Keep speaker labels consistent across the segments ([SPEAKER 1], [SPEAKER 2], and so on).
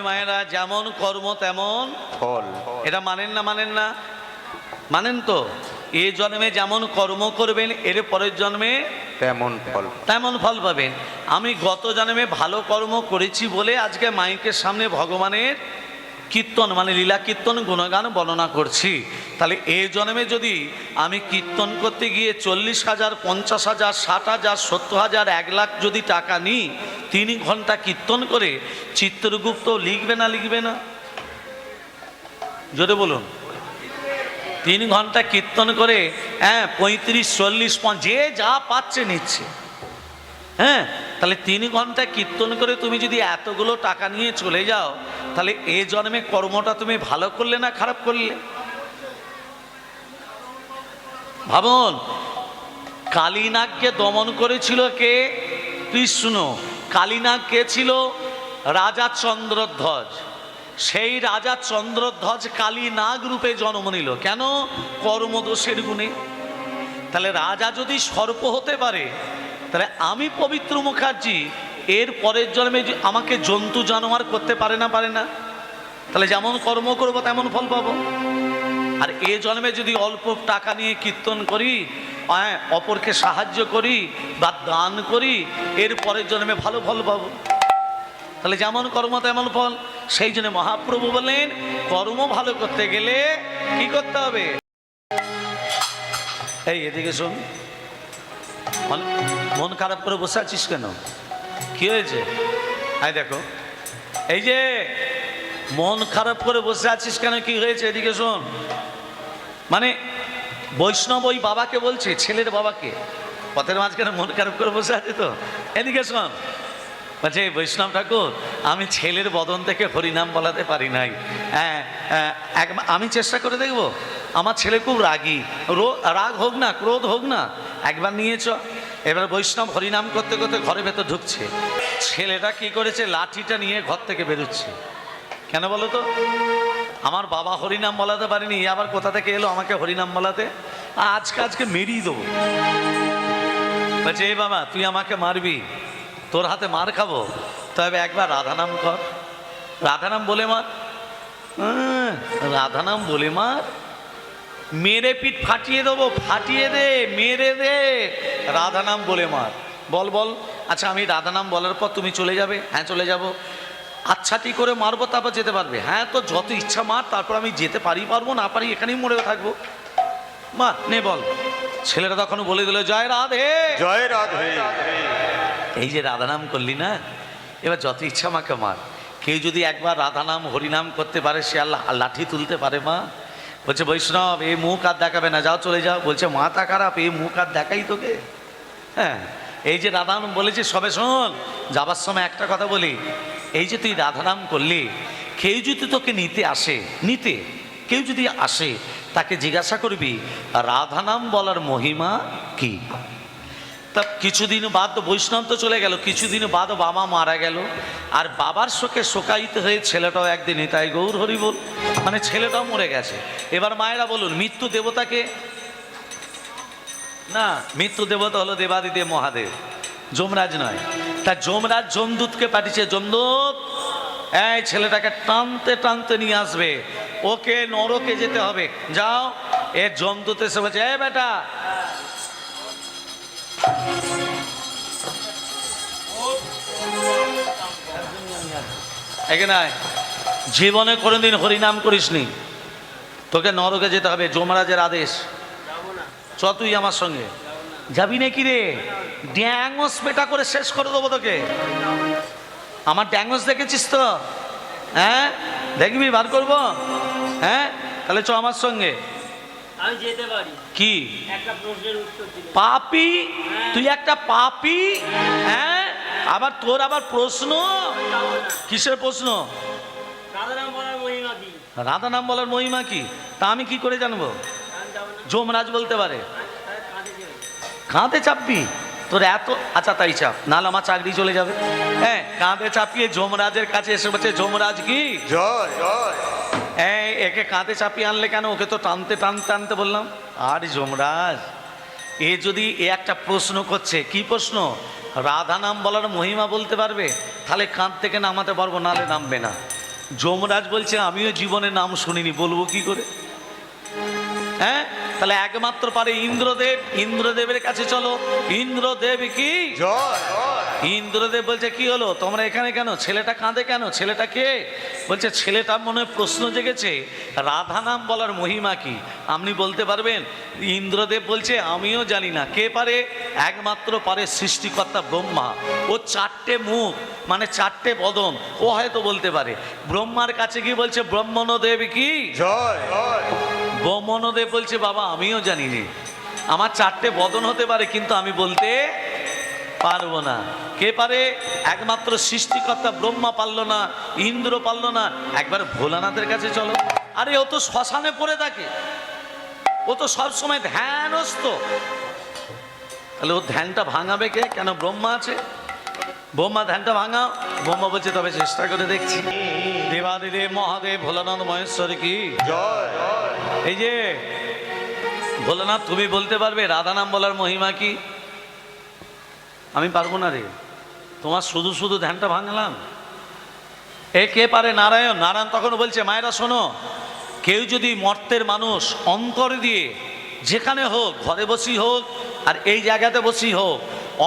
[SPEAKER 1] মায়েরা, যেমন কর্ম তেমন
[SPEAKER 2] ফল।
[SPEAKER 1] এটা মানেন না? মানেন না? মানেন তো? এই জন্মে যেমন কর্ম করবেন এর পরের জন্মে
[SPEAKER 2] তেমন ফল।
[SPEAKER 1] তেমন ফল পাবেন। আমি গত জন্মে ভালো কর্ম করেছি বলে আজকে মাইকের সামনে ভগবানের কীর্তন মানে লীলা কীর্তন গুণগান বর্ণনা করছি। তাহলে এই জন্মে যদি আমি কীর্তন করতে গিয়ে 40,000, 50,000, 60,000, 70,000, 1 লাখ যদি টাকা নিই, 3 ঘন্টা কীর্তন করে চিত্রগুপ্ত লিখবে না? লিখবে না? জোরে বলুন। 3 ঘন্টা কীর্তন করে 35, 40, 50 যে যা পাচ্ছে নিচ্ছে। হ্যাঁ, তাহলে 3 ঘন্টা কীর্তন করে তুমি যদি এতগুলো টাকা নিয়ে চলে যাও, তাহলে এ জন্মে কর্মটা তুমি ভালো করলে না খারাপ করলে? ভাবুন, কালীনাগকে দমন করেছিল কে? কৃষ্ণ। কালীনাগ কে ছিল? রাজা চন্দ্রধ্বজ। সেই রাজা চন্দ্রধ্বজ কালীনাগ রূপে জন্ম নিল। কেন? কর্মদোষের গুণে। তাহলে রাজা যদি সর্প হতে পারে, তাহলে আমি পবিত্র মুখার্জি এর পরের জন্মে আমাকে জন্তু জানোয়ার করতে পারে না? পারে না? তাহলে যেমন কর্ম করব তেমন ফল পাবো। আর এ জন্মে যদি অল্প টাকা নিয়ে কীর্তন করি, অপরকে সাহায্য করি বা দান করি, এর পরের জন্মে ভালো ফল পাবো। তাহলে যেমন কর্ম তেমন ফল। সেই জন্য মহাপ্রভু বলেন, কর্ম ভালো করতে গেলে কি করতে হবে? এই এদিকে শোন, মন খারাপ করে বসে আছিস কেন? কি হয়েছে? আয় দেখো, এই যে মন খারাপ করে বসে আছিস কেন, কি হয়েছে? এদিকে শোন। মানে বৈষ্ণব ওই বাবাকে বলছে, ছেলের বাবাকে, পথের মাঝখানে মন খারাপ করে বসে আছে তো। এদিকে শোন, বলছে বৈষ্ণব ঠাকুর, আমি ছেলের বদন থেকে হরিনাম বলাতে পারি নাই। আমি চেষ্টা করে দেখবো। আমার ছেলে খুব রাগী, রাগ হোক না, ক্রোধ হোক না, একবার নিয়েছ। এবার বৈষ্ণব হরিনাম করতে করতে ঘরের ভেতর ঢুকছে। ছেলেটা কি করেছে? লাঠিটা নিয়ে ঘর থেকে বেরোচ্ছে। কেন বলো তো? আমার বাবা হরিনাম বলাতে পারিনি, আবার কোথা থেকে এলো আমাকে হরিনাম বলাতে? আজকে মেরিয়ে দেবো। বলছে এই বাবা, তুই আমাকে মারবি, তোর হাতে মার খাবো, তবে একবার রাধানাম কর। রাধানাম বলে মার। রাধানাম বলে মার? মেরে পিঠ ফাটিয়ে দেবো, ফাটিয়ে দে, মেরে দে, রাধানাম বলে মার। বল বল। আচ্ছা, আমি রাধানাম বলার পর তুমি চলে যাবে? হ্যাঁ চলে যাব। আচ্ছাটি করে মারবো, তারপর যেতে পারবে? হ্যাঁ, তো যত ইচ্ছা মার, তারপর আমি যেতে পারি পারবো, না পারি এখানেই মরে থাকবো। মা নে বল। ছেলেটা তখন বলে দিল, জয় রাধে,
[SPEAKER 2] জয় রাধে।
[SPEAKER 1] এই যে রাধানাম করলি না, এবার যত ইচ্ছা আমাকে মার। কেউ যদি একবার রাধানাম হরিনাম করতে পারে, সে আল্লাহ লাঠি তুলতে পারে। মা বলছে বৈষ্ণব, এই মুখ আর দেখাবে না, যাও চলে যাও। বলছে মাথা খারাপ, এই মুখ আর দেখাই তোকে? হ্যাঁ, এই যে রাধানাম বলেছে, সবে শোন, যাবার সময় একটা কথা বলি। এই যে তুই রাধানাম করলি, কেউ যদি তোকে নিতে আসে, কেউ যদি আসে, তাকে জিজ্ঞাসা করবি রাধানাম বলার মহিমা কি? তা কিছুদিন বাদ বৈষ্ণব তো চলে গেল, কিছুদিন বাদ বাবা মারা গেল। আর বাবার শোকে শোকায়িত হয়ে ছেলেটাও একদিন তাই গৌর হরি বল, মানে ছেলেটাও মরে গেছে। এবার মায়েরা বলুন, মৃত্যু দেবতাকে না, মৃত্যু দেবতা হলো দেবাদিদেব মহাদেব, যমরাজ নয়। তা যমরাজ যমদূতকে পাঠিয়েছে, যমদূত এই ছেলেটাকে টানতে টানতে নিয়ে আসবে, ওকে নরকে যেতে হবে, যাও। এ যমদূত এসে বলছে, এ বেটা, এখানে জীবনে কোনোদিন হরিনাম করিসনি, তোকে নরকে যেতে হবে, যমরাজের আদেশ। চ তুই আমার সঙ্গে। যাবি নাকি রে? ড্যাঙ্গস পেটা করে শেষ করে দেবো তোকে। আমার ড্যাঙ্গস দেখেছিস তো? হ্যাঁ, দেখবি, বার করবো। হ্যাঁ, তাহলে চ আমার সঙ্গে।
[SPEAKER 3] আমি যেতে পারি।
[SPEAKER 1] কি
[SPEAKER 3] একটা প্রশ্নের উত্তর দিলে।
[SPEAKER 1] পাপী? তুই একটা পাপী? হ্যাঁ, আবার তোর আবার প্রশ্ন? কিসের প্রশ্ন?
[SPEAKER 3] রাধানাম বলার মহিমা কি?
[SPEAKER 1] রাধা নাম বলার মহিমা কি? তা আমি কি করে জানবো? যমরাজ বলতে পারে। কাঁধে চাপবি? তোর এত, আচ্ছা তাই চাপ, নাহলে আমার চাকরি চলে যাবে। হ্যাঁ, কাঁধে চাপিয়ে যমরাজের কাছে এসে বলছে, যমরাজ কি
[SPEAKER 2] জয় জয়।
[SPEAKER 1] একে কাঁধে চাপিয়ে আনলে কেন? ওকে তো টানতে টানতে টানতে বললাম। আর যমরাজ এ যদি একটা প্রশ্ন করছে, কি প্রশ্ন? রাধা নাম বলার মহিমা বলতে পারবে, তাহলে কাঁধ থেকে নামাতে পারবো, নাহলে নামবে না। যমরাজ বলছে আমিও জীবনে নাম শুনিনি, বলবো কি করে? হ্যাঁ, তাহলে একমাত্র পারে ইন্দ্রদেব। ইন্দ্রদেবের কাছে চলো। ইন্দ্রদেব কি?
[SPEAKER 2] জয় জয়
[SPEAKER 1] ইন্দ্রদেব বলছে কি হলো, তোমরা এখানে কেন? ছেলেটা কাঁদে কেন? ছেলেটা কে? বলছে ছেলেটার মনে প্রশ্ন জেগেছে, রাধা নাম বলার মহিমা কি আপনি বলতে পারবেন? ইন্দ্রদেব বলছে আমিও জানি না। কে পারে? একমাত্র পারে সৃষ্টিকর্তা ব্রহ্মা। ও চারটে মুখ, মানে চারটে বদন, ও হয়তো বলতে পারে। ব্রহ্মার কাছে গিয়ে বলছে ব্রহ্মণদেব কি?
[SPEAKER 2] জয় জয়
[SPEAKER 1] ব্রহ্মণদেব বলছে বাবা আমিও জানি নে, আমার চারটে বদন হতে পারে কিন্তু আমি বলতে পারবো না। কে পারে? একমাত্র সৃষ্টিকর্তা ব্রহ্মা পারলো না, ইন্দ্র পারলো না। একবার ভোলানাথের কাছে চলো। আরে ও তো শ্মশানে পড়ে থাকে, ও তো সবসময় ধ্যানস্থ। তাহলে ও ধ্যানটা ভাঙাবে কে? কেন? ব্রহ্মা আছে। ব্রহ্মা ধ্যানটা ভাঙাও। ব্রহ্মা বলছে তবে চেষ্টা করে দেখছি। দেবাদিদেব মহাদেব ভোলানাথ মহেশ্বর কি?
[SPEAKER 2] জয় জয়
[SPEAKER 1] এই যে ভোলানাথ, তুমি বলতে পারবে রাধা নাম বলার মহিমা কি? আমি পারবো না রে, তোমার শুধু শুধু ধ্যানটা ভাঙলাম। এ কে পারে? নারায়ণ। নারায়ণ তখন বলছে মায়েরা শোনো, কেউ যদি মর্তের মানুষ অন্তর দিয়ে, যেখানে হোক, ঘরে বসি হোক আর এই জায়গাতে বসি হোক,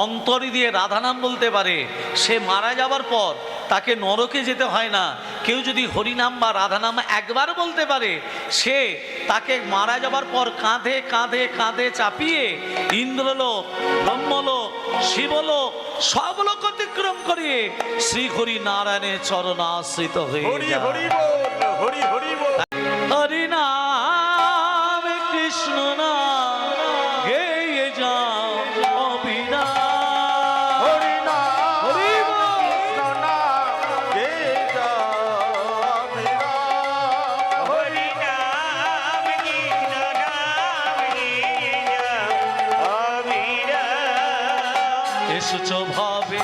[SPEAKER 1] অন্তরে দিয়ে রাধা নাম বলতে পারে, সে মারা যাবার পর তাকে নরকে যেতে হয় না। কেউ যদি হরিনাম বা রাধা নাম একবার বলতে পারে, সে তাকে মারা যাবার পর কাঁধে কাঁধে কাঁধে চাপিয়ে ইন্দ্রলোক, ব্রহ্মলোক, শিবলোক সব লোক অতিক্রম করিয়ে শ্রী হরি নারায়ণের চরণাশ্রিত হয়ে
[SPEAKER 2] হরি
[SPEAKER 1] যায়।
[SPEAKER 2] হরি বল হরি হরি বল
[SPEAKER 1] হরি নাম কৃষ্ণ নাম গেয়ে যাও অবিরাম।
[SPEAKER 2] হরি নাম
[SPEAKER 1] হরি বল।
[SPEAKER 2] কৃষ্ণ নাম গে যাও বিরাম। হরি নাম কৃষ্ণ নাম গে যাও বিরাম।
[SPEAKER 1] এসেছো ভাবে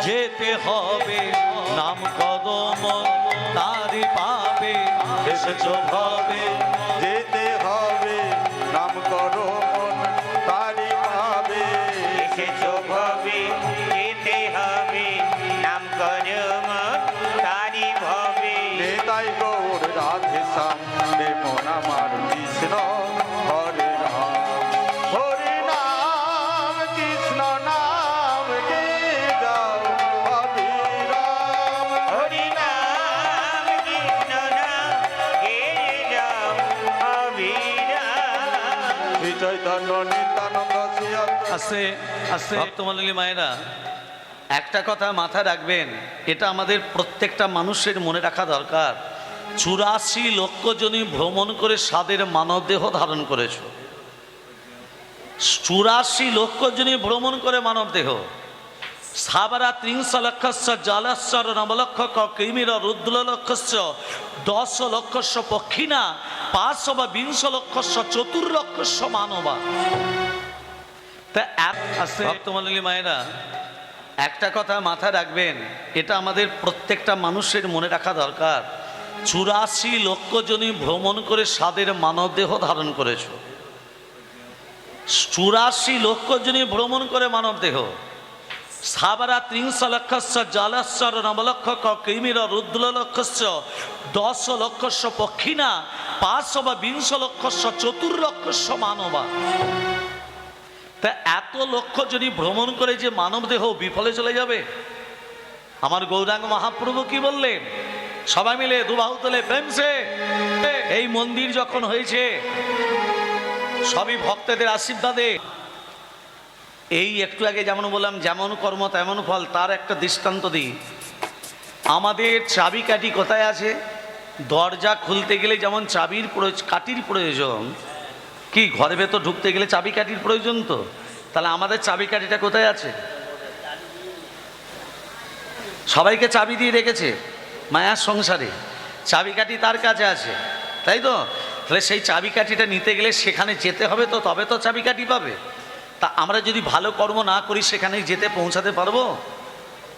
[SPEAKER 1] যেতে হবে, নাম কদম তারি পাবে। এসেছো ভাবে
[SPEAKER 2] যেতে হবে, নাম করো মন তারি পাবে।
[SPEAKER 4] এসেছো ভবে যেতে হবে, নাম করো মন তারি ভবে।
[SPEAKER 2] নেতাই গৌর রাধে শ্যাম মন আমার কৃষ্ণ হরে রাম। হরি নাম কৃষ্ণ নাম গে যাও অবিরাম।
[SPEAKER 4] হরি নাম কৃষ্ণ নাম গে যাও অবিরাম।
[SPEAKER 2] শ্রী চৈতন্য নিত্যানন্দ শ্রী অদ্বৈত
[SPEAKER 1] আস্তে আস্তে ভক্তমণ্ডলী মায়েরা, একটা কথা মাথায় রাখবেন, এটা আমাদের প্রত্যেকটা মানুষের মনে রাখা দরকার। 84 লক্ষ জনই ভ্রমণ করে সাদের মানব দেহ ধারণ করেছ। 84 লক্ষ জনই ভ্রমণ করে মানব দেহ। সাবারা 30 লক্ষস্য জলস্বর নবলক্ষ কৃমির রুদ্র লক্ষস্য 10 লক্ষস্য পক্ষিণা 5 বা 20 লক্ষস্য চতুর্লক্ষস্য মানবা। তা আছে ভক্তমণ্ডলী মায়েরা, একটা কথা মাথায় রাখবেন, এটা আমাদের প্রত্যেকটা মানুষের মনে রাখা দরকার। 84 লক্ষ জনই ভ্রমণ করে সাদের মানব দেহ ধারণ করেছ। 84 লক্ষ জনই ভ্রমণ করে মানব দেহ। সাবারা 30 লক্ষস্য জলস্বর নবলক্ষ কৃমির রুদ্র লক্ষস্য 10 লক্ষস্য পক্ষিণা 5 বা 20 লক্ষস্য চতুর্লক্ষস্য মানবা। তা এত লক্ষ যদি ভ্রমণ করে যে মানব দেহ বিফলে চলে যাবে? আমার গৌরাঙ্গ মহাপ্রভু কি বললেন? সবাই মিলে দুবাহু তোলে প্রেমসে। এই মন্দির যখন হয়েছে সবই ভক্তদের আশীর্বাদে। এই একটু আগে যেমন বললাম, যেমন কর্ম তেমন ফল, তার একটা দৃষ্টান্ত দিই। আমাদের চাবিকাঠি কোথায় আছে? দরজা খুলতে গেলে যেমন চাবির কাঠির প্রয়োজন, কি ঘরের ভেতর ঢুকতে গেলে চাবিকাঠির প্রয়োজন, তো তাহলে আমাদের চাবিকাঠিটা কোথায় আছে? সবাইকে চাবি দিয়ে রেখেছে মায়ার সংসারে, চাবিকাঠি তার কাছে আছে, তাই তো? তাহলে সেই চাবিকাঠিটা নিতে গেলে সেখানে যেতে হবে, তো তবে তো চাবিকাঠি পাবে। তা আমরা যদি ভালো কর্ম না করি সেখানে যেতে পৌঁছাতে পারবো?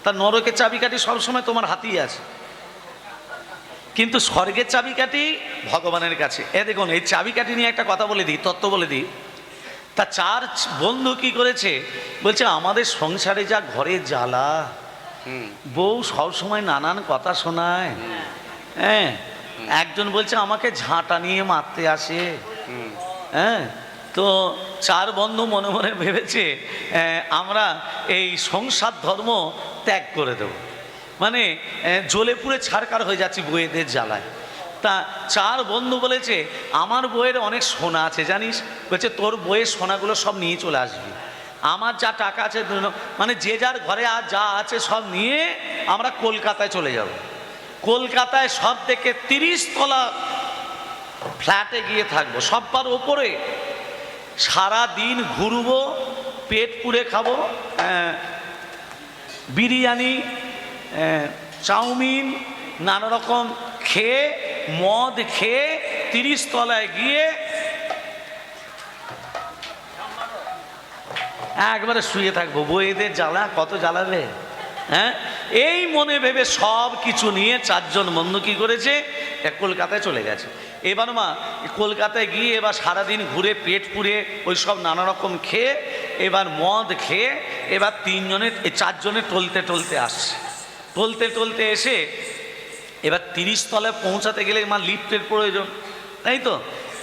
[SPEAKER 1] তা নরকের চাবিকাঠি সবসময় তোমার হাতেই আছে, কিন্তু স্বর্গের চাবিকাঠি ভগবানের কাছে। এ দেখুন, এই চাবিকাঠি নিয়ে একটা কথা বলে দিই, তত্ত্ব বলে দিই। তা 4 বন্ধু কি করেছে, বলছে আমাদের সংসারে যা ঘরে জ্বালা, বউ সবসময় নানান কথা শোনায়, হ্যাঁ, একজন বলছে আমাকে ঝাঁটা নিয়ে মারতে আসে। হ্যাঁ, তো চার বন্ধু মনে মনে ভেবেছে আমরা এই সংসার ধর্ম ত্যাগ করে দেব, মানে জ্বলে পুড়ে ছাড়কার হয়ে যাচ্ছি বইয়েদের জ্বালায়। তা চার বন্ধু বলেছে আমার বইয়ের অনেক সোনা আছে জানিস, বলছে তোর বইয়ের সোনাগুলো সব নিয়ে চলে আসবি, আমার যা টাকা আছে মানে যে যার ঘরে আর যা আছে সব নিয়ে আমরা কলকাতায় চলে যাব। কলকাতায় সব থেকে 30 তলা ফ্ল্যাটে গিয়ে থাকবো, সব্বার ওপরে সারা দিন ঘুরবো, পেট পুড়ে খাবো, বিরিয়ানি, চাউমিন, নানা রকম খেয়ে, মদ খেয়ে 30 তলায় গিয়ে একবারে শুয়ে থাকবো। বইয়েদের জ্বালা কত জ্বালাবে। হ্যাঁ, এই মনে ভেবে সব কিছু নিয়ে চারজন বন্ধু কি করেছে, কলকাতায় চলে গেছে। এবার মা কলকাতায় গিয়ে এবার সারাদিন ঘুরে পেট পুড়ে ওই সব নানা রকম খেয়ে, এবার মদ খেয়ে এবার চারজনে টলতে টলতে আসছে। টলতে টলতে এসে এবার 30 তলায় পৌঁছাতে গেলে মা লিফটের প্রয়োজন, তাই তো।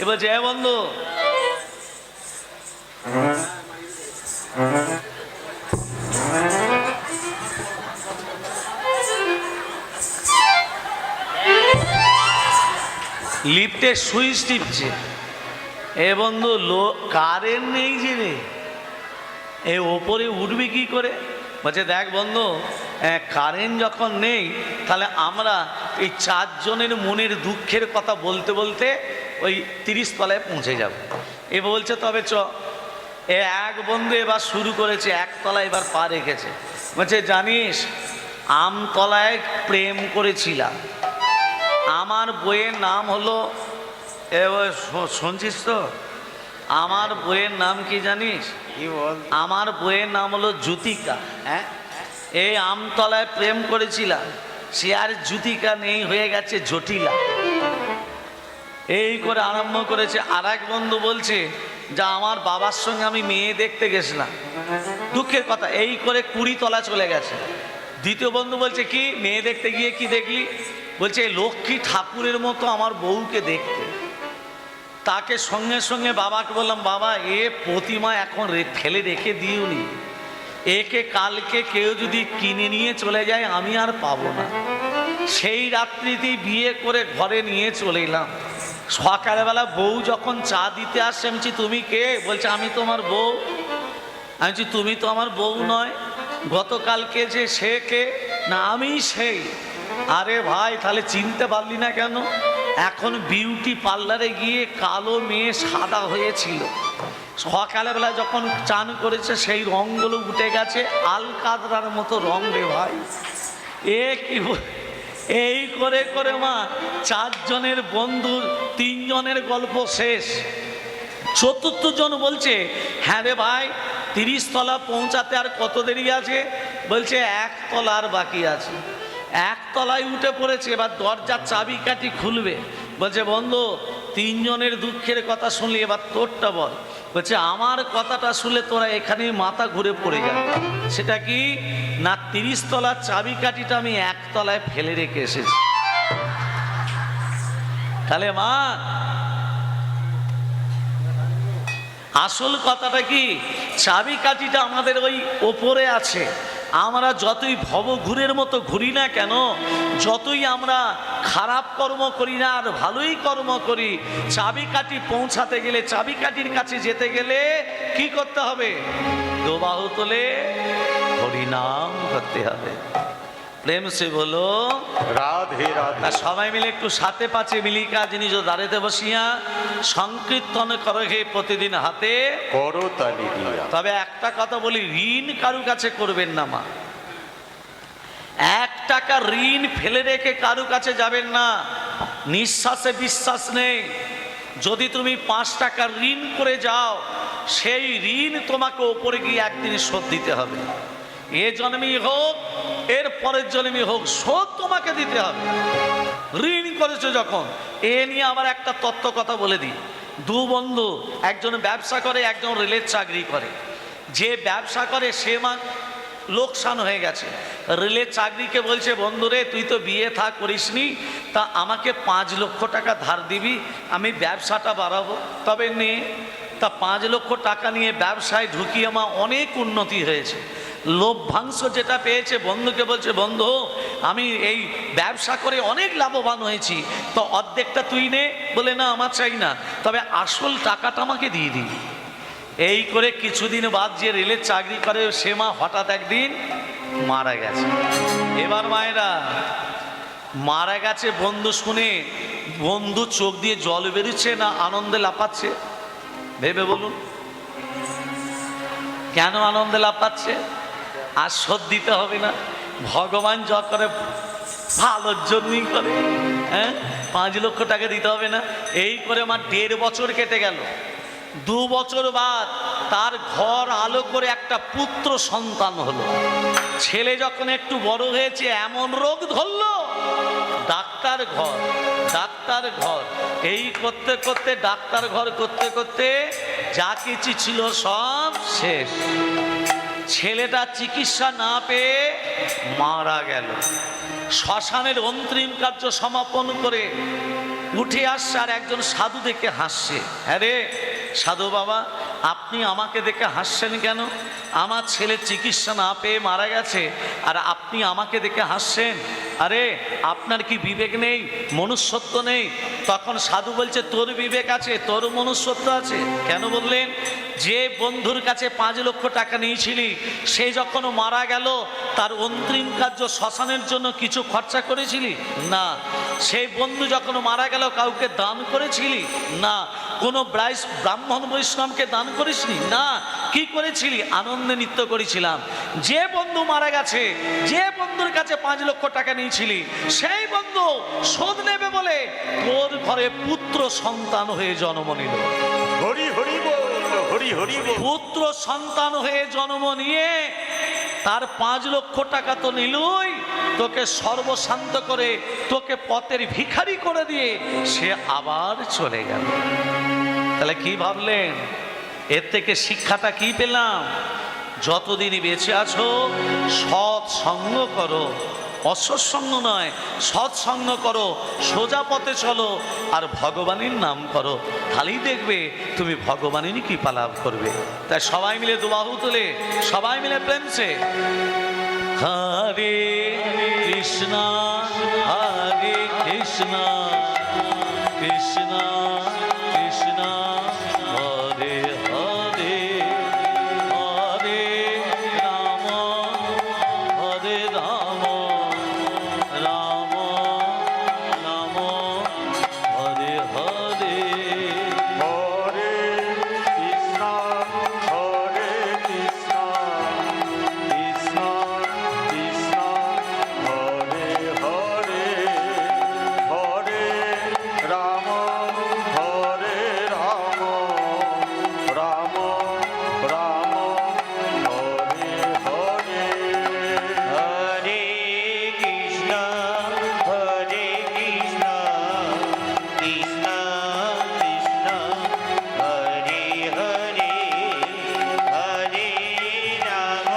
[SPEAKER 1] এবার যে বন্ধু লিফটের সুইচ টিপছে, এ বন্ধু কারেন্ট নেই যে রে, এ ওপরে উঠবি কি করে? বলছে দেখ বন্ধু, কারেন্ট যখন নেই তাহলে আমরা এই চারজনের মনের দুঃখের কথা বলতে বলতে ওই 30 তলায় পৌঁছে যাব। এ বলছে তবে এক বন্ধু এবার শুরু করেছে, 1 তলায় এবার পা রেখেছে। বলছে জানিস আমতলায় প্রেম করেছিলাম, আমার বইয়ের নাম হলো, শুনছিস তো, আমার বইয়ের নাম কি জানিস?
[SPEAKER 4] কি বল?
[SPEAKER 1] আমার বইয়ের নাম হলো জ্যোতিকা। হ্যাঁ, এই আমতলায় প্রেম করেছিলাম, সে আর জ্যোতিকা নেই, হয়ে গেছে জটিলা। এই করে আরম্ভ করেছে। আর এক বন্ধু বলছে যা আমার বাবার সঙ্গে আমি মেয়ে দেখতে গেছিলাম, দুঃখের কথা, এই করে 20 তলা চলে গেছে। দ্বিতীয় বন্ধু বলছে কি মেয়ে দেখতে গিয়ে কি দেখলি? বলছে লক্ষ্মী ঠাকুরের মতো আমার বউকে দেখতে। তাকে সঙ্গে সঙ্গে বাবাকে বললাম, বাবা এ প্রতিমা এখন ফেলে রেখে দিওনি, একে কালকে কেউ যদি কিনে নিয়ে চলে যায় আমি আর পাবো না। সেই রাত্রিতেই বিয়ে করে ঘরে নিয়ে চলে এলাম। সকালবেলা বউ যখন চা দিতে আসছে, আমি বলছি তুমি কে? বলছে আমি তোমার বউ। আমি বলছি তুমি তো আমার বউ নয়, গতকালকে যে সে কে? না আমি সেই। আরে ভাই তাহলে চিনতে পারলি না কেন? এখন বিউটি পার্লারে গিয়ে কালো মেয়ে সাদা হয়েছিল, সকালবেলা যখন চান করেছে সেই রঙগুলো উঠে গেছে, আলকাতরার মতো রং রে ভাই। এ কি এই করে করে মা চারজনের বন্ধুর 3 জনের গল্প শেষ। চতুর্থ জন বলছে হ্যাঁ রে ভাই 30 তলা পৌঁছাতে আর কত দেরি আছে? বলছে 1 তলা আর বাকি আছে। 1 তলায় উঠে পড়েছে, এবার দরজার চাবিকাঠি খুলবে। বলছে বন্ধু 3 জনের দুঃখের কথা শুনলি, এবার তোরটা বল। বলছে আমার কথাটা শুনলে তোরা এখানেই মাথা ঘুরে পড়ে যাবে। সেটা কি না, 30 তলার চাবিকাঠিটা আমি 1 তলায় ফেলে রেখে এসেছি। তাহলে মা আসল কথাটা কি, চাবিকাঠিটা আমাদের ওই ওপরে আছে। আমরা যতই ভবঘুরের মতো ঘুরি না কেন, যতই আমরা খারাপ কর্ম করি না আর ভালোই কর্ম করি, চাবিকাঠি পৌঁছাতে গেলে, চাবিকাঠির কাছে যেতে গেলে কি করতে হবে? দোবাহু তোলে হরিনাম করতে হবে। প্রেম সে বলো
[SPEAKER 2] রাধে রাধে।
[SPEAKER 1] সবাই মিলে একটু সাথে পাচ্ছে মিলিকা জিনিস দাঁড়িতে বসিয়া সংকীর্তন করো হে প্রতিদিন হাতে
[SPEAKER 2] করো তালি দিয়া।
[SPEAKER 1] তবে একটা কথা বলি, ঋণ কারু কাছে করবেন না মা। 1 টাকা ঋণ ফেলে রেখে কারু কাছে যাবেন না। নিঃশ্বাসে বিশ্বাস নেই। যদি তুমি 5 টাকা ঋণ করে যাও, সেই ঋণ তোমাকে ওপরে গিয়ে একদিন শোধ দিতে হবে। এ জন্মেই হোক এর পরের জন্মে হোক, শোধ তোমাকে দিতে হবে। ঋণ করেছো যখন। এ নিয়ে আবার একটা তত্ত্ব কথা বলে দিই। 2 বন্ধু, একজন ব্যবসা করে, একজন রেলের চাকরি করে। যে ব্যবসা করে সে লোকসান হয়ে গেছে। রেলের চাকরিকে বলছে, বন্ধুরে তুই তো বিয়ে থা করিসনি, তা আমাকে 5 লক্ষ টাকা ধার দিবি, আমি ব্যবসাটা বাড়াবো। তবে নে, তা 5 লক্ষ টাকা নিয়ে ব্যবসায় ঢুকিয়ে আমার অনেক উন্নতি হয়েছে। লভ্যাংশ যেটা পেয়েছে বন্ধুকে বলছে, বন্ধু আমি এই ব্যবসা করে অনেক লাভবান হয়েছি, তো অর্ধেকটা তুই নে। বলে না, আমার চাই না, তবে আসল টাকাটা আমাকে দিয়ে দিবি। এই করে কিছুদিন বাদ যে রেলের চাকরি করে সে মা হঠাৎ একদিন মারা গেছে। এবার মায়েরা, মারা গেছে বন্ধু শুনে বন্ধু চোখ দিয়ে জল বেরোচ্ছে না আনন্দে লাফাচ্ছে? ভেবে বলুন, কেন আনন্দে লাফাচ্ছে? আর শোধ দিতে হবে না, ভগবান যা করে ভালোর জন্যই করে। হ্যাঁ, 5 লক্ষ টাকা দিতে হবে না। এই করে আমার 1.5 বছর কেটে গেল। 2 বছর বাদ তার ঘর আলো করে একটা পুত্র সন্তান হলো। ছেলে যখন একটু বড় হয়েছে এমন রোগ ধরলো, ডাক্তার ঘর, ডাক্তার ঘর, এই করতে করতে ডাক্তার ঘর করতে করতে যা কিছু ছিল সব শেষ। ছেলেটা চিকিৎসা না পেয়ে মারা গেল। শ্মশানের অন্তিম কার্য সমাপন করে উঠে আসছে, আর একজন সাধু দেখে হাসছে। হ্যাঁ রে সাধু বাবা, আপনি আমাকে দেখে হাসছেন কেন? আমার ছেলে চিকিৎসা না পেয়ে মারা গেছে, আর আপনি আমাকে দেখে হাসছেন। আরে আপনার কি বিবেক নেই, মনুষ্যত্ব নেই? তখন সাধু বলছে, তোর বিবেক আছে, তোর মনুষ্যত্ব আছে। কেন বললেন? যে বন্ধুর কাছে 5 লক্ষ টাকা নিয়েছিলি, সে যখন মারা গেল তার অন্তিম কার্য শ্মশানের জন্য কিছু খরচা করেছিলি? না। সেই বন্ধু যখন মারা গেল কাউকে দান করেছিলি? না। কোনো ব্রাহ্মণ বৈষ্ণবকে দান করিসনি? না। কি করেছিলি? আনন্দে নৃত্য করেছিলাম। যে বন্ধু মারা গেছে, যে বন্ধুর কাছে 5 লক্ষ টাকা নিয়েছিলি, সেই বন্ধু শোধ নেবে বলে তোর ঘরে পুত্র সন্তান হয়ে জন্ম নিল।
[SPEAKER 2] হরি হরি বল, হরি হরি বল।
[SPEAKER 1] পুত্র সন্তান হয়ে জন্ম নিয়ে তার 5 লক্ষ টাকা তো নিলই, তোকে সর্বশান্ত করে তোকে পথের ভিখারি করে দিয়ে সে আবার চলে গেল। তাহলে কি ভাবলেন? এর থেকে শিক্ষাটা কি পেলাম? যতদিন বেঁচে আছো সৎসঙ্গ করো, অসৎসঙ্গ নয়, সৎসঙ্গ করো, সোজা পথে চলো, আর ভগবানের নাম করো, তাহলেই দেখবে তুমি ভগবানেরই কৃপা লাভ করবে। তাই সবাই মিলে দুবাহু তুলে সবাই মিলে প্রেমসে হরে কৃষ্ণ হরে কৃষ্ণ কৃষ্ণ কৃষ্ণ হরে হরে, হরে রাম হরে রাম, রাম রাম হরে হরে।
[SPEAKER 2] হরে কৃষ্ণ হরে কৃষ্ণ, কৃষ্ণ কৃষ্ণ হরে হরে, হরে রাম হরে রাম, রাম রাম হরে হরে।
[SPEAKER 4] হরে কৃষ্ণ হরে কৃষ্ণ, কৃষ্ণ কৃষ্ণ হরে হরে, হরে রাম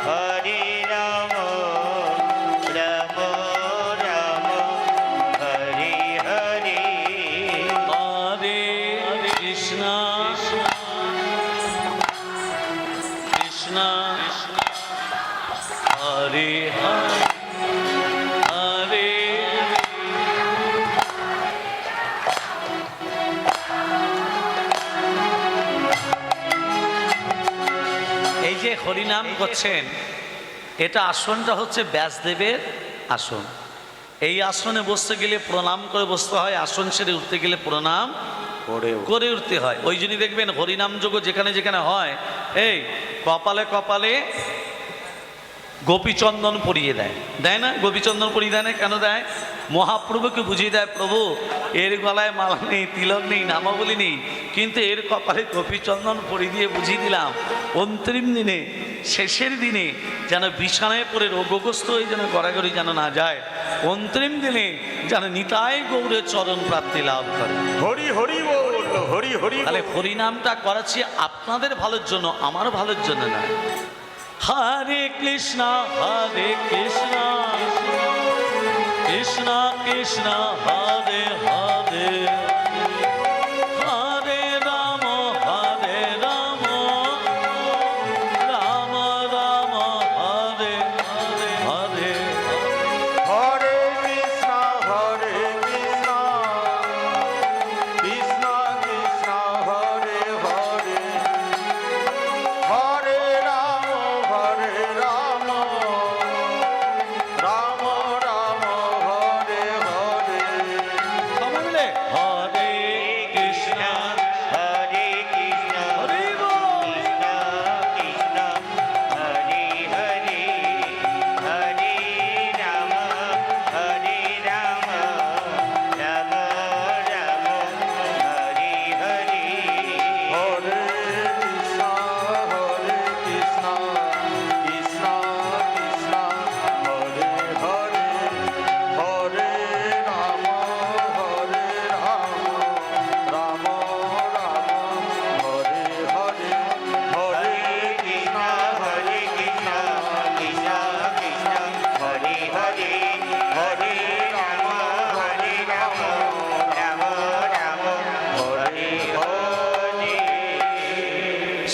[SPEAKER 4] হরে রাম, রাম রাম হরে হরে।
[SPEAKER 1] হরে কৃষ্ণ কৃষ্ণ হরে হরে, হরে এই যে হরিনাম করছেন, এটা আসনটা হচ্ছে ব্যাসদেবের আসন। এই আসনে বসতে গেলে প্রণাম করে বসতে হয়, আসন ছেড়ে উঠতে গেলে প্রণাম করে উঠতে হয়। ওই জন্যই দেখবেন হরিনাম যোগ্য যেখানে যেখানে হয়, এই কপালে কপালে গোপীচন্দন পরিয়ে দেয়, দেয় না? গোপীচন্দন পরিয়ে দেয় না? কেন দেয়? মহাপ্রভুকে বুঝিয়ে দেয়, প্রভু এর গলায় মালা নেই, তিলক নেই, নামাবলী নেই, কিন্তু এর কপালে গোপীচন্দন পরিয়ে দিয়ে বুঝিয়ে দিলাম, অন্তিম দিনে শেষের দিনে যেন বিছানায় পড়ে রোগগ্রস্ত হয়ে যেন গড়াগড়ি যেন না যায়, অন্তিম দিনে যেন নিতাই গৌরের চরণ প্রাপ্তি লাভ করে।
[SPEAKER 2] হরি হরি বল, হরি হরি বল।
[SPEAKER 1] তাহলে হরিনামটা করাচ্ছি আপনাদের ভালোর জন্য, আমার ভালোর জন্য না। হরে কৃষ্ণ কৃষ্ণ কৃষ্ণ হরে হরে হরে রাম রাম রাম হরে হরে
[SPEAKER 2] হরে কৃষ্ণ কৃষ্ণ কৃষ্ণ হরে হরে হরে রাম রাম রাম হরে হরে
[SPEAKER 1] সবাই মিলে হরে কৃষ্ণ
[SPEAKER 4] হরে কৃষ্ণ
[SPEAKER 1] হরে বল।
[SPEAKER 4] কৃষ্ণ কৃষ্ণ হরে হরে হরে রাম রাম রাম রাম হরে হরে
[SPEAKER 2] হরে কৃষ্ণ কৃষ্ণ কৃষ্ণ হরে হরে হরে রাম রাম রাম হরে হরে হরে
[SPEAKER 4] কৃষ্ণ হরে কৃষ্ণ কৃষ্ণ কৃষ্ণ হরে হরে হরে রাম রাম রাম রাম হরে হরে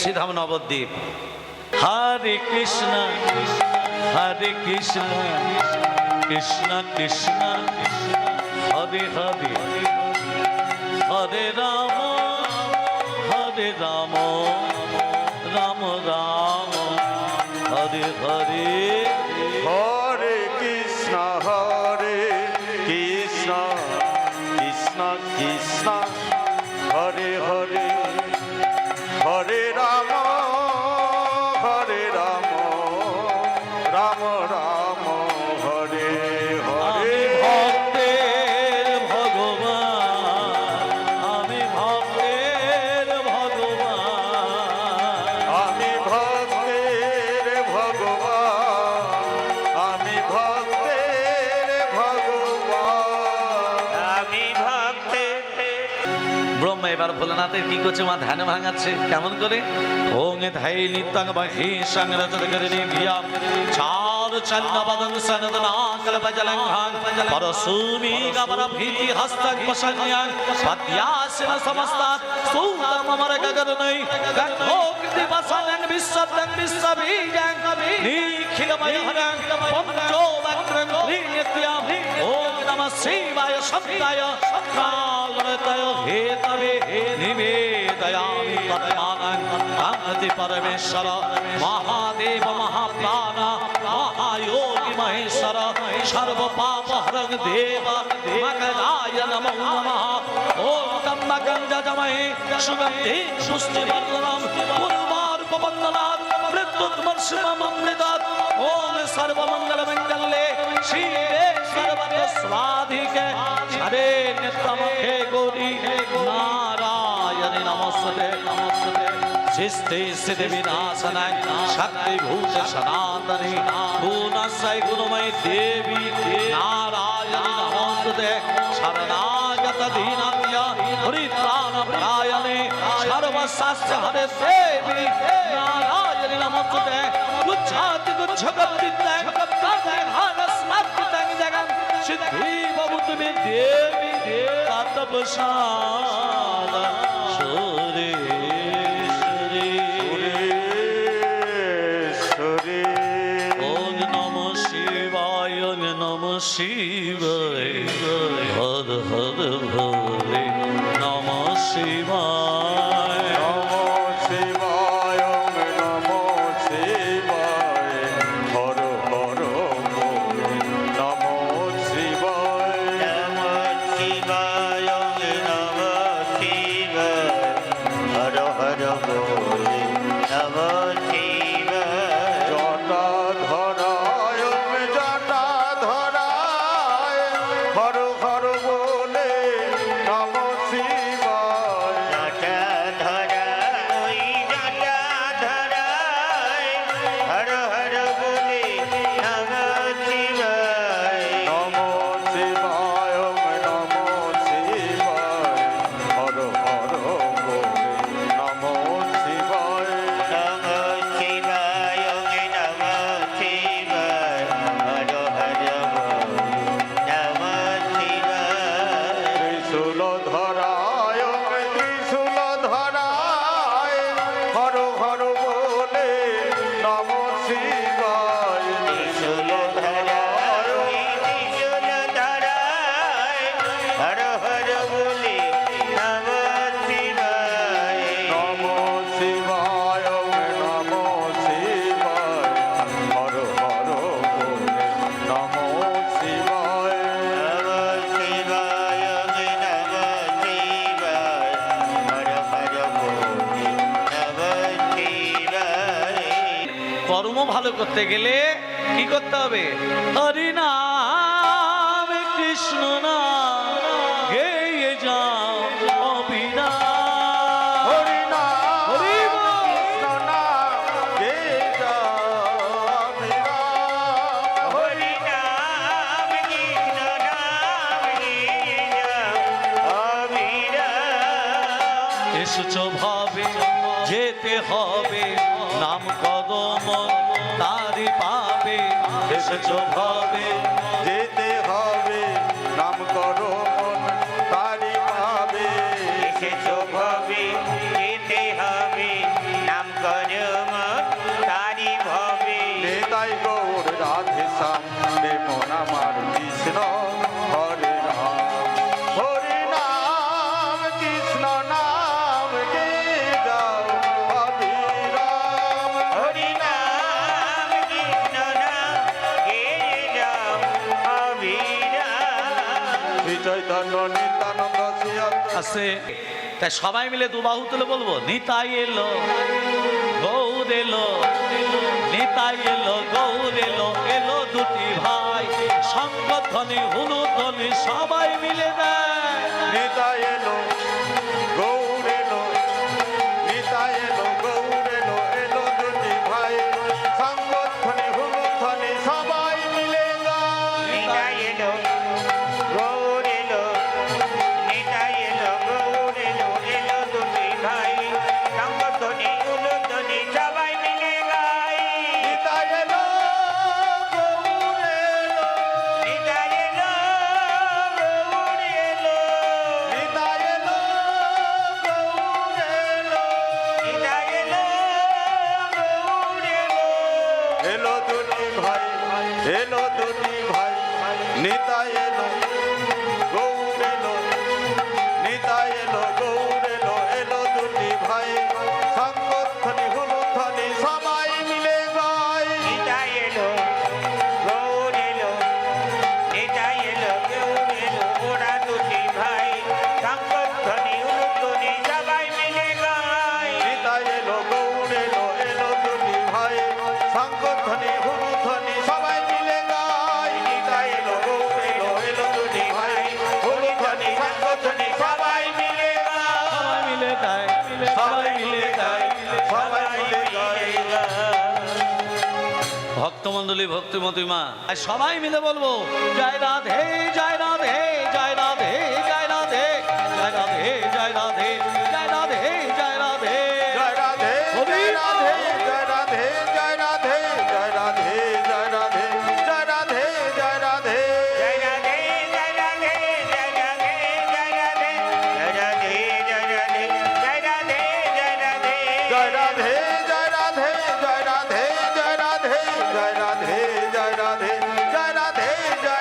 [SPEAKER 1] শ্রীধাম নবদ্বীপ হরে কৃষ্ণ কৃষ্ণ কৃষ্ণ হরে হরে হরে রাম রাম রাম হরে হরে
[SPEAKER 2] হরে কৃষ্ণ কৃষ্ণ কৃষ্ণ হরে হরে হরে রাম রাম রাম হরে
[SPEAKER 1] আমি
[SPEAKER 2] হরে
[SPEAKER 1] ভক্তের ভগবান আমি ভক্তের ভগবান
[SPEAKER 2] আমি ভক্তের ভগবান আমি ভক্তের ভগবান
[SPEAKER 4] আমি ভক্তে
[SPEAKER 1] ব্রহ্মা এবার ভোলানাথের কি করছে মা ধ্যানে ভাঙাচ্ছে কেমন করে ওং ধাই নিত্যাং বাহি সংরচন করে নিয়া চার চন্ন বদন সনদনা কলপজলংঘাং পরশুমি গবর ভীতি হস্তং পশন্যাং পদ্যাসিন সমস্তাৎ সূতম অমর গগনৈ গন্ধো কৃতি বসনং বিশ্বদং বিশ্ববীজং নিখিল ময়হরং পঞ্চো বক্রং নিত্যম ওম নমঃ শিবায় শব্দায় কালরতয় হেতবে নিবেদয়ামি তৎমানং কামতি পরমেশ্বর মহাদেব মহাপ্রাণ মহাयोगी মহেশ্বর সর্ব পাপ হরং দেব মকরায় নমো নমঃ ওম কম্বকং যজমহে সুগন্ধি পুষ্টিবর্ধনম পূর্বার্পবন্দনাৎ মৃত্যুর্মর্ষিমমৃতাৎ ওম সর্বমঙ্গল মঙ্গলে শিবে সর্বত স্বাধিকে হরে নিত্যমখে গৌরী নারায়ণী নমস্তে शिष्टे सिद्धि विनाशनाय शक्ति भूत सनातनी गुणसय गुणमय देवी नारायणी नमोस्तुते शरणागत दीनात्य परित्राण परायणे सर्वशास्त्र हरे देवी नारायणी नमोस्तुते गुच्छाति गुच्छगतितंग तदेहानस्मत्तंग जगं सिद्धि भवतु मे देवी तत्पशाद शोरे ওম নমঃ শিবায় ওম নমঃ শিবায় হর হর ভোলে নমঃ শিবায়
[SPEAKER 2] নমো শিবায় নমো শিবায় হর হর বলে নমো শিবায়
[SPEAKER 4] নমঃ শিবায় নমঃ শিবায় হর হর বলে নমঃ শিবায়
[SPEAKER 2] জটাধরায় জটাধরায়
[SPEAKER 1] কর্ম ভালো করতে গেলে কি করতে হবে? হরি নাম কৃষ্ণ নাম গেয়ে যাও অবিরাম।
[SPEAKER 2] হরি নাম
[SPEAKER 1] হরি বল।
[SPEAKER 2] কৃষ্ণ নাম গেয়ে যাও অবিরাম।
[SPEAKER 4] হরি নাম কৃষ্ণ নাম গেয়ে যাও অবিরাম।
[SPEAKER 1] এসেছো ভাবে যেতে হবে নাম কদম তারি পাবে। এসেছো ভাবে
[SPEAKER 2] যেতে হবে নাম করো মন তারি পাবে।
[SPEAKER 4] এসেছো ভবে যেতে হবে নাম করো মন তারি ভবে।
[SPEAKER 2] নেতাই গৌর রাধে শ্যাম প্রেম আমার কৃষ্ণ হরে রাম। হরি নাম কৃষ্ণ নাম গে যাও অবিরাম।
[SPEAKER 4] হরি নাম কৃষ্ণ নাম গেয়ে যাও অবিরাম।
[SPEAKER 2] শ্রী চৈতন্য নিত্যানন্দ শ্রী অদ্বৈত
[SPEAKER 1] আছে। তাই সবাই মিলে দুবাহু তুলে বলবো নিতাই এলো গৌর এলো, নিতাই এলো গৌর এলো, এলো দুটি ভাই সংগঠনে হুলুধ্বনি সবাই মিলে দেয়।
[SPEAKER 2] নিতাই এলো গৌর এলো, নিতাই এলো গৌর এলো, এলো দুটি ভাই সংগঠনে হুলুধ্বনি সবাই মিলে গায়।
[SPEAKER 4] নিতাই এলো গৌর এলো, নিতাই এলো গৌর এলো, এলো দুটি ভাই সংগঠনে হুলুধ্বনি সবাই মিলে গায়।
[SPEAKER 2] নিতাই এলো গৌর এলো,
[SPEAKER 4] নিতাই এলো গৌর এলো,
[SPEAKER 2] নিতাই এলো গৌর এলো,
[SPEAKER 4] নিতাই এলো গৌর এলো।
[SPEAKER 2] এলো দুটি ভাই, এলো দুটি ভাই নিতাই এলো গৌর এলো, নিতাই এলো গৌর এলো, এলো দুটি ভাই সংগঠনে হুলুধ্বনি সবাই মিলে গায়।
[SPEAKER 4] নিতাই এলো গৌর এলো, নিতাই এলো গৌর এলো, ওরা দুটি ভাই সংগঠনে হুলুধ্বনি সবাই মিলে গায়।
[SPEAKER 2] নিতাই এলো গৌর এলো, এলো দুটি ভাই সংগঠনে হুলুধ্বনি সবাই মিলে গায়। নিতাই এলো গৌর এলো, এলো দুটি ভাই হুলুধ্বনি সংগঠনে সবাই মিলে গায়।
[SPEAKER 1] সবাই মিলে দেয়, সবাই মিলে দেয়।
[SPEAKER 2] সবাই মিলে গায়।
[SPEAKER 1] ভক্তমণ্ডলী ভক্তিমতী মা আর সবাই মিলে বলবো জয় রাধে জয় রাধে জয় রাধে জয় রাধে জয় রাধে জয় রাধে জয় রাধে জয় রাধে।
[SPEAKER 2] জয় রাধে জয় রাধে জয় রাধে জয় রাধে জয় রাধে জয় রাধে জয় রাধে জয় রাধে।
[SPEAKER 4] জয় রাধে জয় রাধে জয় রাধে জয় রাধে জয় রাধে জয় রাধে জয় রাধে জয় রাধে
[SPEAKER 2] জয় রাধে জয় রাধে জয় রাধে জয় রাধে জয় রাধে জয় রাধে জয় রাধে জয়